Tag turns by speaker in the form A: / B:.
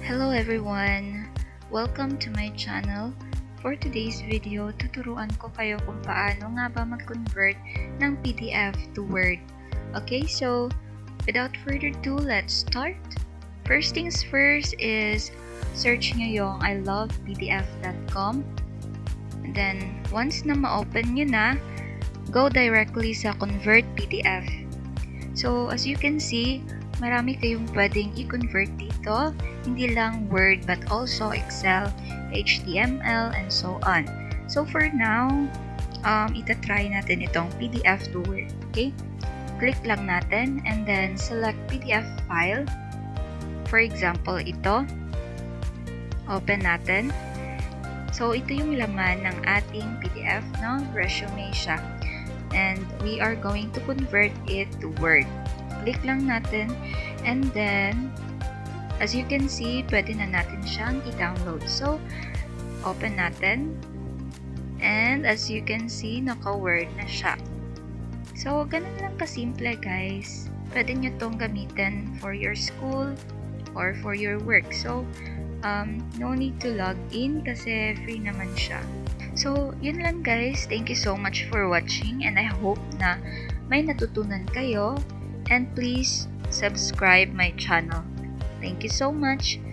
A: Hello everyone! Welcome to my channel. For today's video, tuturuan ko kayo kung paano nga ba mag-convert ng PDF to Word. Okay, so without further ado, let's start. First things first is search nyo yung ilovepdf.com. And then, once na ma-open nyo na, go directly sa Convert PDF. So, as you can see, marami kayong pwedeng i-convert dito. Hindi lang Word but also Excel, HTML, and so on. So for now, itatry natin itong PDF to Word. Okay? Click lang natin and then select PDF file. For example, ito. Open natin. So ito yung laman ng ating PDF, no? Resume siya. And we are going to convert it to Word. Click lang natin and then as you can see, pwede na natin siyang i-download. So, open natin and as you can see, naka-Word na siya. So, ganun lang kasimple guys. Pwede nyo tong gamitin for your school or for your work. So, no need to log in kasi free naman siya. So, yun lang guys. Thank you so much for watching and I hope na may natutunan kayo. And please subscribe my channel. Thank you so much.